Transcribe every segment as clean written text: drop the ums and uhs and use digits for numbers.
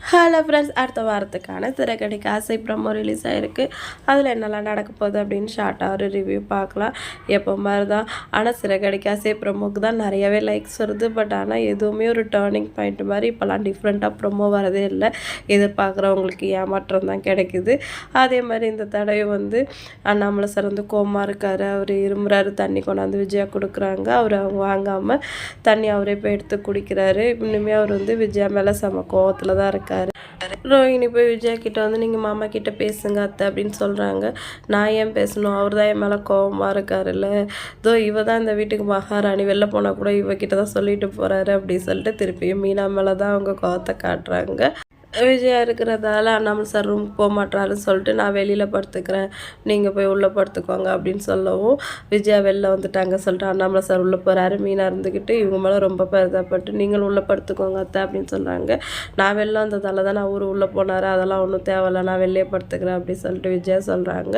Hello friends, அடுத்த வாரத்துக்கான திரைக்கடைக்கு ஆசை ப்ரமோ ரிலீஸ் ஆகிருக்கு. அதில் என்னெல்லாம் நடக்க போகுது அப்படின்னு ஷார்ட்டாக ஒரு ரிவ்யூ பார்க்கலாம். எப்போ மாதிரி தான். ஆனால் திரைக்கடைக்கு ஆசை ப்ரமோக்கு தான் நிறையவே லைக்ஸ் வருது. பட் ஆனால் எதுவுமே ஒரு டேர்னிங் பாயிண்ட் மாதிரி இப்போல்லாம் டிஃப்ரெண்ட்டாக ப்ரமோ வரதே இல்லை. எதிர்பார்க்குறவங்களுக்கு ஏமாற்றம் தான் கிடைக்குது. அதே மாதிரி இந்த தடவை அண்ணாமலை சார் கோமா இருக்கார். அவர் இருமுறாரு, தண்ணி கொண்டாந்து விஜயா கொடுக்குறாங்க. அவர் அவங்க வாங்காமல் தண்ணி அவரே போய் எடுத்து குடிக்கிறாரு. இன்னுமே அவர் விஜயா மேலே செம கோவத்தில் தான் இருக்கார். ரோஹிணி போய் விஜயா கிட்ட நீங்கள் மாமா கிட்ட பேசுங்க அத்தை அப்படின்னு சொல்கிறாங்க. நான் ஏன் பேசணும், அவர் தான் என் மேலே கோபமாக இருக்காருல்ல, இவ தான் இந்த வீட்டுக்கு மகாராணி, வெளில போனால் கூட இவகிட்ட தான் சொல்லிட்டு போகிறாரு அப்படின்னு சொல்லிட்டு திருப்பியும் மீனா மேலே தான் அவங்க கோவத்தை காட்டுறாங்க. விஜயா இருக்கிறதால அண்ணாமலை சார் ரூமுக்கு போக மாட்டாருன்னு சொல்லிட்டு நான் வெளியில் படுத்துக்கிறேன், நீங்கள் போய் உள்ளே படுத்துக்கோங்க அப்படின்னு சொல்லவும் விஜயா வெளில வந்துட்டாங்க சொல்லிட்டு அண்ணாமலை சார் உள்ளே போகிறாரு. மீனாக இருந்துக்கிட்டு இவங்க மேலே ரொம்ப பெருதாப்பட்டு நீங்களும் உள்ளே படுத்துக்கோங்க அத்தை அப்படின்னு சொல்கிறாங்க. நான் வெளில வந்ததால தான் நான் உள்ளே போனார், அதெல்லாம் ஒன்றும் தேவையில்ல, நான் வெளியே படுத்துக்கிறேன் அப்படின்னு சொல்லிட்டு விஜயா சொல்கிறாங்க.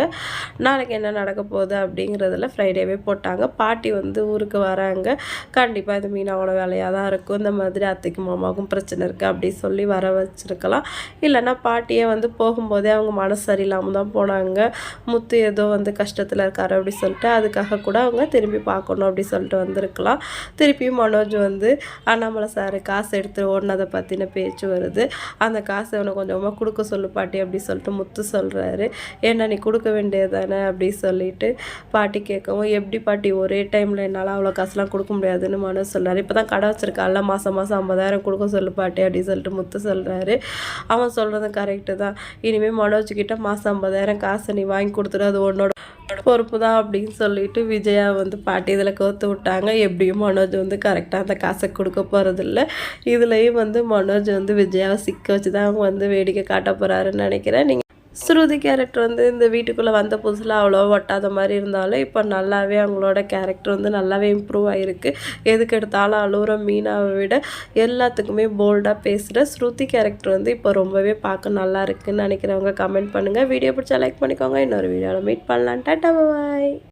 நாளைக்கு என்ன நடக்க போகுது அப்படிங்கிறதுல ஃப்ரைடேவே போட்டாங்க. பாட்டி ஊருக்கு வராங்க. கண்டிப்பாக இது மீனாவோட வேலையாக தான் இருக்கும். இந்த மாதிரி அத்தைக்கும் மாமாவுக்கும் பிரச்சனை இருக்குது அப்படின்னு சொல்லி வர வச்சுருக்க இல்லைன்னா பாட்டியே போகும்போதே அவங்க மனசு சரியில்லாமல் தான் போனாங்க. முத்து ஏதோ கஷ்டத்தில் இருக்காரு அப்படி சொல்லிட்டு அதுக்காக கூட அவங்க திரும்பி பார்க்கணும் அப்படி சொல்லிட்டு வந்திருக்கலாம். திருப்பியும் மனோஜ் அண்ணாமலை சார் காசு எடுத்து ஓடினதை பற்றின பேச்சு வருது. அந்த காசை அவனை கொஞ்சமாக கொடுக்க சொல்லு பாட்டி அப்படி சொல்லிட்டு முத்து சொல்கிறாரு. ஏன்னா நீ கொடுக்க வேண்டியது தானே அப்படி சொல்லிட்டு பாட்டி கேட்கவும், எப்படி பாட்டி ஒரே டைமில் என்னால் அவ்வளோ காசுலாம் கொடுக்க முடியாதுன்னு மனோஜ் சொல்கிறாரு. இப்போ தான் கடை வச்சுருக்கால, மாதம் 50,000 கொடுக்க சொல்லு பாட்டி அப்படின்னு சொல்லிட்டு முத்து சொல்கிறாரு. அவன் சொல்கிறது கரெக்டு தான். இனிமேல் மனோஜ்கிட்ட மாதம் 50,000 காசை நீ வாங்கி கொடுத்துட்டு அது உன்னோட பொறுப்பு தான் அப்படின்னு சொல்லிட்டு விஜயா பாட்டி இதில் கோர்த்து விட்டாங்க. எப்படியும் மனோஜ் கரெக்டாக அந்த காசை கொடுக்க போகிறதில்ல. இதுலேயும் மனோஜ் விஜயாவை சிக்க வச்சு தான் அவங்க வேடிக்கை காட்ட போகிறாருன்னு நினைக்கிறேன். நீங்கள் ஸ்ருதி கேரக்டர் இந்த வீட்டுக்குள்ளே வந்த புதுசில் அவ்வளோ ஒட்டாத மாதிரி இருந்தாலும் இப்போ நல்லாவே அவங்களோட கேரக்டர் நல்லாவே இம்ப்ரூவ் ஆகிருக்கு. எதுக்கு எடுத்தாலும் அழுகிற மீனாவை விட எல்லாத்துக்குமே போல்டாக பேசுகிற ஸ்ருதி கேரக்டர் இப்போ ரொம்பவே பார்க்க நல்லா இருக்குன்னு நினைக்கிறவங்க கமெண்ட் பண்ணுங்கள். வீடியோ பிடிச்சா லைக் பண்ணிக்கோங்க. இன்னொரு வீடியோவில் மீட் பண்ணலாம். டாடா பாய்.